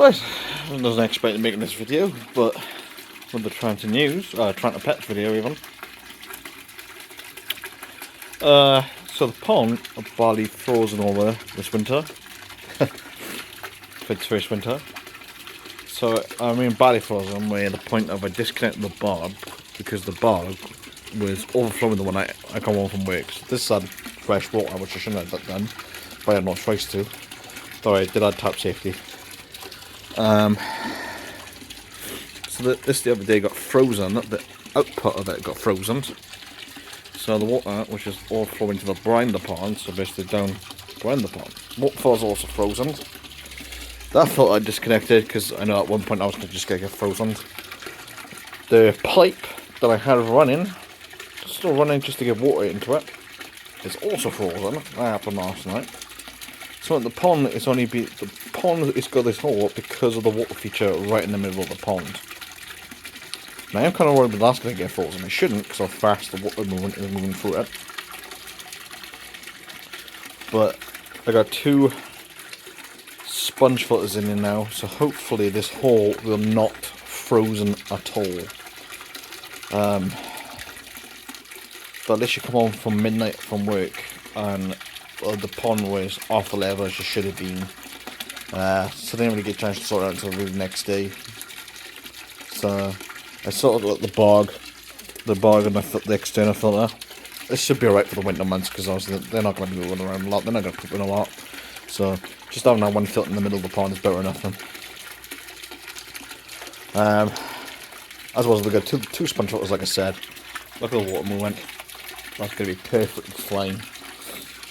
Right, I wasn't expecting making this video, but with the Tranter news, Tranter Pets video even. So the pond are barely frozen over this winter. For its first winter. So, I mean barely frozen, where the point of I disconnected the barb, because the barb was overflowing the one I come home from work. So this had fresh water, which I shouldn't have done, but I had no choice to. Though I did add tap safety. So this the other day got frozen, the output of it got frozen. So the water, which is all flowing to the brine pond, so basically down brine pond. Waterfall is also frozen. That filter I disconnected because I know at one point I was going to just get frozen. The pipe that I had running, still running just to get water into it, is also frozen. That happened last night. So the pond is the pond has got this hole because of the water feature right in the middle of the pond. Now I'm kind of worried that that's going to get frozen. It shouldn't because how fast the water movement is moving through it. But I got two sponge filters in there now, so hopefully this hole will not frozen at all. But at least you come home from midnight from work and the pond was off the level as it should have been. So they didn't really get a chance to sort it out until the next day. So I sorted out the bog and the external filter. This should be alright for the winter months because obviously they're not going to be moving around a lot. They're not going to poop in a lot. So just having that one filter in the middle of the pond is better enough then. As well as we got two sponge filters, like I said. Look at the water movement. That's going to be perfectly fine.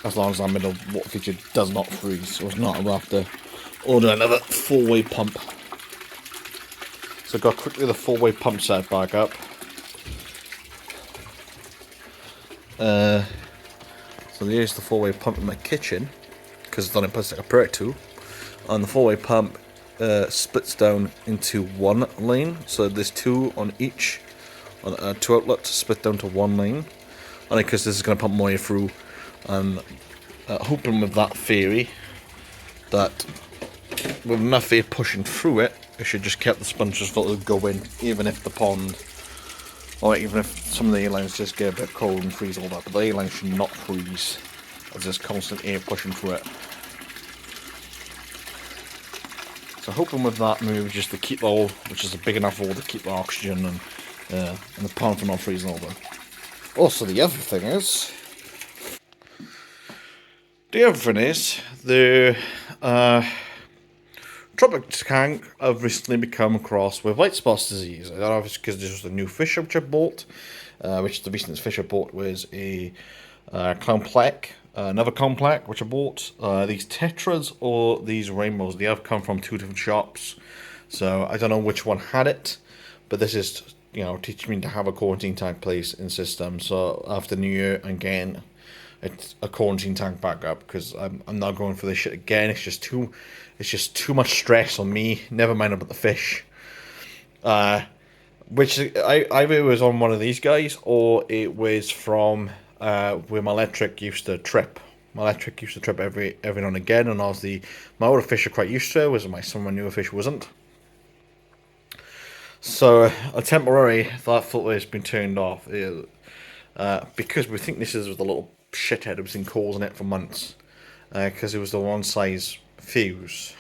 As long as that middle water feature does not freeze. So it's not, we'll have to order another 4-way pump. So I got quickly the 4-way pump set back up. So there's the 4-way pump in my kitchen, because it's done in plastic apparatus too. And the 4-way pump splits down into one lane, so there's two on each, two outlets split down to one lane. Only because this is going to pump more air through, and hoping with that theory that with enough air pushing through it, it should just keep the sponges filter going, even if the pond, or even if some of the air lines just get a bit cold and freeze all that. But the air lines should not freeze, as there's constant air pushing through it. So hoping with that move just to keep the hole, which is a big enough hole to keep the oxygen and the pond from not freezing over. Also the other thing is the tropic tank I've recently become across with white spot disease. I don't know if it's because this was the new fish which I bought, which the recent fish I bought was a clown plaque, another clown plaque which I bought. These tetras or these rainbows, they have come from two different shops, so I don't know which one had it, but this is, you know, teaching me to have a quarantine tank place in system. So after New Year I'm getting a quarantine tank back up because I'm not going for this shit again. It's just too much stress on me. Never mind about the fish. Which either it was on one of these guys or it was from where my electric used to trip. My electric used to trip every now and again, and obviously my older fish are quite used to it, whereas some of my newer fish wasn't. So temporarily that filter has been turned off because we think this is the little shithead that was been causing it for months, because it was the one size fuse.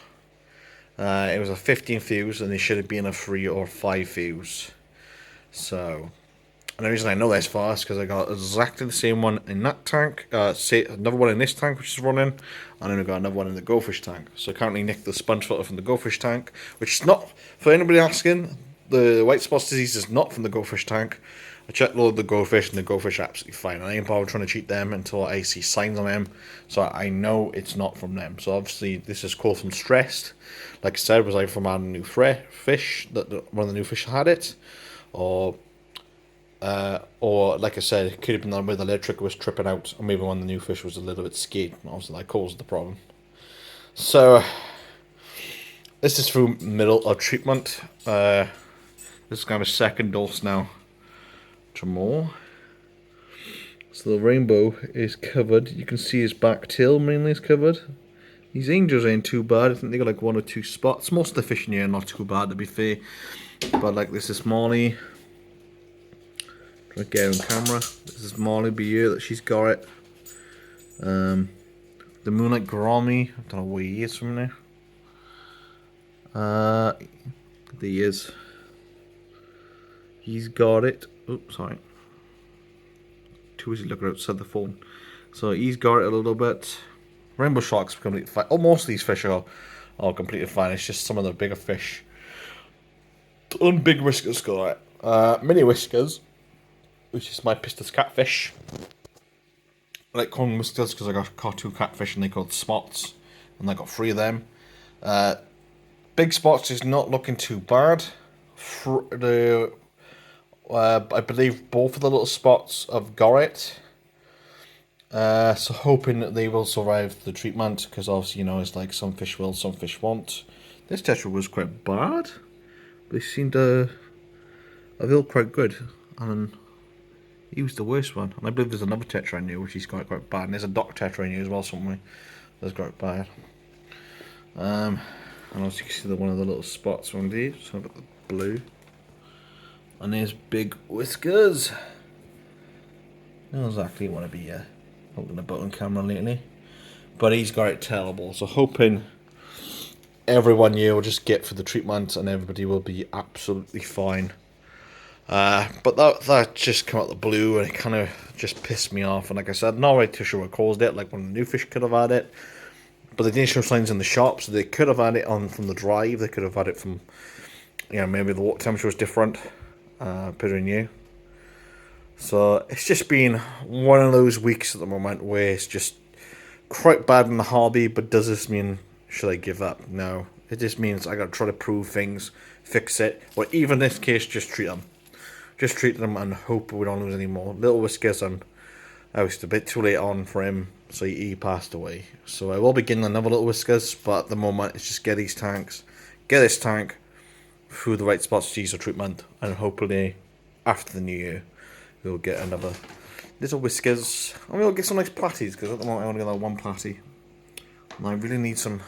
It was a 15 fuse and it should have been a 3 or 5 fuse. So, and the reason I know this far is because I got exactly the same one in that tank, another one in this tank which is running, and then I got another one in the Goldfish tank. So I currently nicked the sponge filter from the Goldfish tank, which is not, for anybody asking, the white spot disease is not from the Goldfish tank. I checked all of the Goldfish and the Goldfish are absolutely fine. I ain't bothered trying to cheat them until I see signs on them, so I know it's not from them. So obviously this is caused from stress. Like I said, was either from adding new fish, that one of the new fish had it, or like I said, it could have been that where the electric was tripping out, or maybe one of the new fish was a little bit scared. Obviously that caused the problem. So this is through middle of treatment. This is kind of a second dose now. More. So the rainbow is covered. You can see his back tail mainly is covered. These angels ain't too bad. I think they got like 1 or 2 spots. Most of the fish in here are not too bad, to be fair. But like this is Molly. Try to get her on camera. This is Molly be here that she's got it. The Moonlight Grommy. I don't know where he is from there. There he is. He's got it. Oops, sorry. Too easy looking outside the phone. So he's got it a little bit. Rainbow sharks are completely fine. Oh, most of these fish are completely fine. It's just some of the bigger fish. Big whiskers got it. Mini whiskers, which is my pistis catfish. I like calling whiskers because I caught 2 catfish and they called spots, and I got 3 of them. Big spots is not looking too bad. I believe both of the little spots have got it. So hoping that they will survive the treatment, because obviously, you know, it's like some fish will, some fish won't. This tetra was quite bad, but they seemed to have healed quite good. And he was the worst one. And I believe there's another tetra in here which he's got quite bad. And there's a dock tetra in here as well somewhere that's quite bad. And also you can see one of the little spots on there. So I've got the blue. And there's big whiskers. I don't exactly want to be holding a button camera lately, but he's got it terrible. So hoping everyone here will just get for the treatment and everybody will be absolutely fine. But that just came out the blue and it kind of just pissed me off. And like I said, not really too sure what caused it. Like one of the new fish could have had it, but they didn't show signs in the shop, so they could have had it on from the drive. They could have had it from, you know, maybe the water temperature was different. Pretty new. So it's just been one of those weeks at the moment where it's just quite bad in the hobby. But does this mean should I give up? No, it just means I gotta try to prove things, fix it, or even in this case just treat them and hope we don't lose any more. Little Whiskers, I was a bit too late on for him, so he passed away. So I will be getting another Little Whiskers, but at the moment it's just get this tank through the right spots to use the treatment, and hopefully after the new year we'll get another Little Whiskers, and we'll get some nice platties, because at the moment I only got that 1 platty and I really need some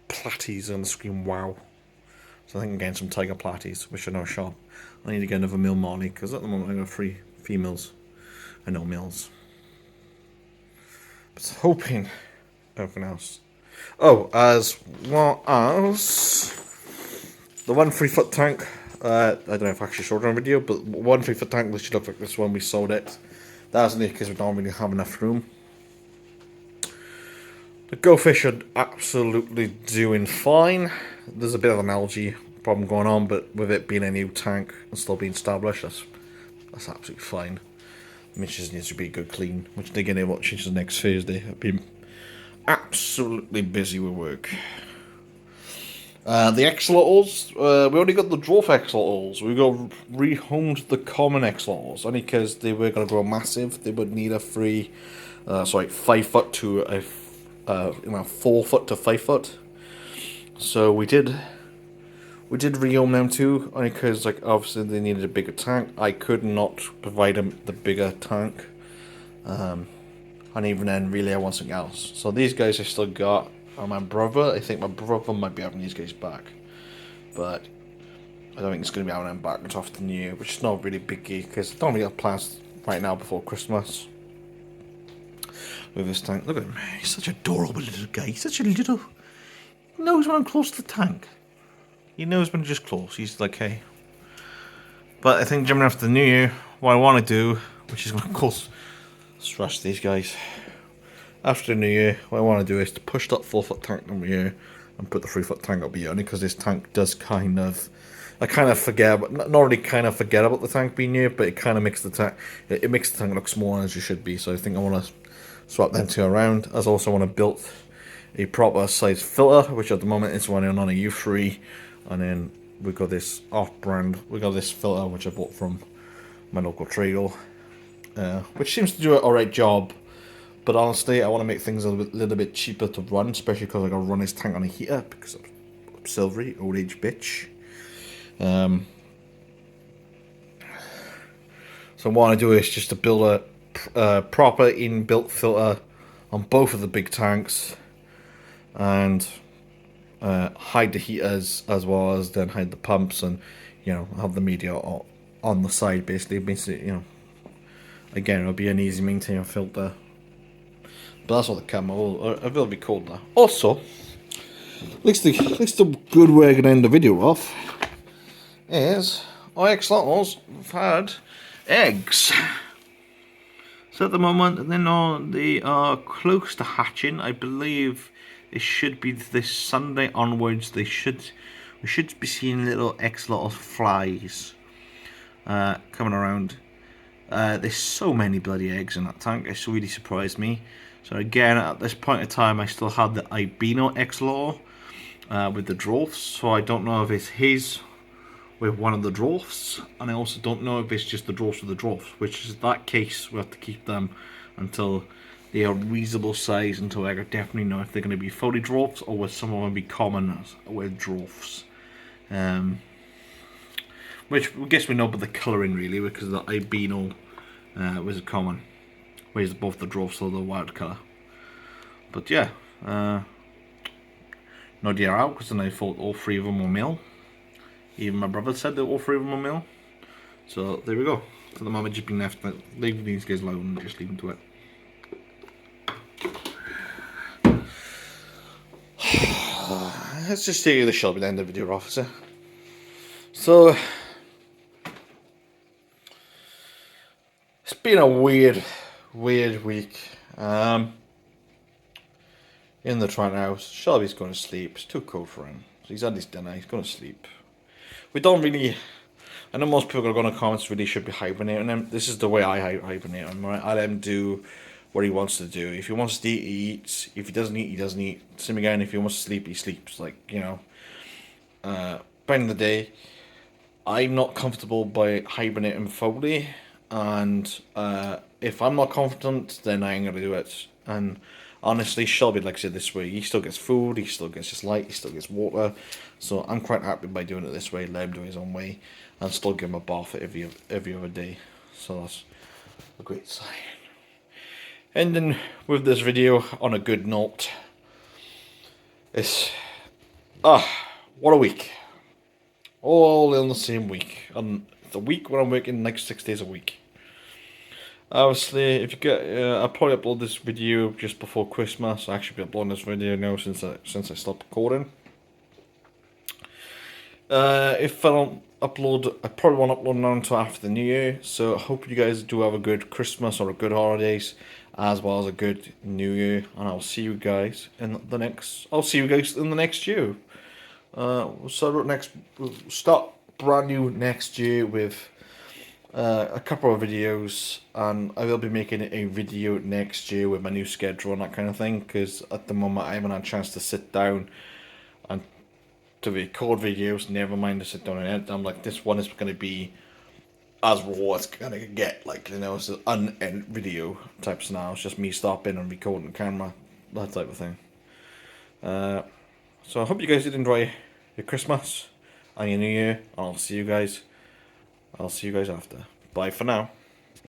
platties on the screen. Wow. So I think I'm getting some tiger platties, which are no shop. I need to get another male Molly, because at the moment I got 3 females and no males. But hoping everything else. Oh, as well as the 1 3-foot tank. I don't know if I actually showed it on video, but 1 3-foot tank literally looked like this when we sold it. That was only because we don't really have enough room. The Goldfish are absolutely doing fine. There's a bit of an algae problem going on, but with it being a new tank and still being established, that's absolutely fine. It just needs to be a good clean, which they're going to watch into next Thursday. I've been absolutely busy with work. The axolotls, we already got the dwarf axolotls. We got rehomed the common axolotls, only because they were going to grow massive. They would need a 5 foot to a 4 foot to 5 foot. So we did rehome them too, only because like obviously they needed a bigger tank. I could not provide them the bigger tank, and even then, really, I want something else. So these guys I still got. My brother, I think my brother might be having these guys back, but I don't think it's going to be having them back until after the new year, which is not really biggie, because I don't really have plans right now before Christmas with this tank. Look at him, he's such an adorable little guy. He's such a little... He knows when I'm close to the tank. He knows when I'm just close. He's like, hey. But I think jumping after the new year, what I want to do, which is going to, of course, stress these guys. After the new year, what I want to do is to push that 4-foot tank over here and put the 3-foot tank up here, only because this tank does I kind of forget, but not really kind of forget about the tank being here, but it kind of makes the tank, it makes the tank look smaller as it should be. So I think I want to swap them 2 around. I also want to build a proper size filter, which at the moment is running on a U3, and then we got this off-brand, we got this filter which I bought from my local trader, which seems to do an alright job. But honestly, I want to make things a little bit cheaper to run, especially because I got to run this tank on a heater, because I'm silvery, old age bitch. So what I want to do is just to build a proper inbuilt filter on both of the big tanks. and hide the heaters as well as then hide the pumps, and have the media on the side. Basically, again, it'll be an easy maintain filter. But that's all the camera. It will be cold now. Also, at least the good way I can end the video off is our axolotls have had eggs. So at the moment, they are close to hatching. I believe it should be this Sunday onwards. We should be seeing little axolotl flies coming around. There's so many bloody eggs in that tank. It's really surprised me. So again, at this point in time, I still have the albino axolotl with the dwarfs. So I don't know if it's his with one of the dwarfs, and I also don't know if it's just the dwarfs with the dwarfs, which is that case we have to keep them until they are reasonable size, until I definitely know if they're going to be fully dwarfs or will some of them be common with dwarfs. Which I guess we know by the colouring really, because the albino was common, whereas both the dwarfs are the wild colour. But yeah, no deer out, because then I thought all three of them were male. Even my brother said that all three of them were male. So there we go. For the moment, just been left leaving these guys alone and just leave them to it. Let's just take the shot at the end of the video, officer. So it's been a weird week. In the Tranter house, Shelby's going to sleep. It's too cold for him. So he's had his dinner. He's going to sleep. We don't really. I know most people are going to comment really should be hibernating him. This is the way I hibernate him, right? I let him do what he wants to do. If he wants to eat, he eats. If he doesn't eat, he doesn't eat. Same again. If he wants to sleep, he sleeps. Like, by the end of the day, I'm not comfortable by hibernating fully, and if I'm not confident, then I ain't gonna do it. And honestly, Shelby likes it this way. He still gets food, he still gets his light, he still gets water. So I'm quite happy by doing it this way, let him do his own way, and still give him a bath every other day. So that's a great sign. Ending with this video on a good note. It's what a week. All in the same week. And the week when I'm working like 6 days a week. Obviously, if you get, I'll probably upload this video just before Christmas. I actually be uploading this video now since I stopped recording. If I don't upload, I probably won't upload now until after the New Year. So I hope you guys do have a good Christmas or a good holidays, as well as a good New Year. And I'll see you guys in the next. I'll see you guys in the next year. We'll start brand new next year with a couple of videos, and I will be making a video next year with my new schedule and that kind of thing, because at the moment I haven't had a chance to sit down and to record videos, never mind to sit down and edit them. Like, this one is going to be as raw as it's going to get, like, it's an unedited video type scenario. It's just me stopping and recording the camera, that type of thing. So I hope you guys did enjoy your Christmas and your New Year. I'll see you guys after. Bye for now.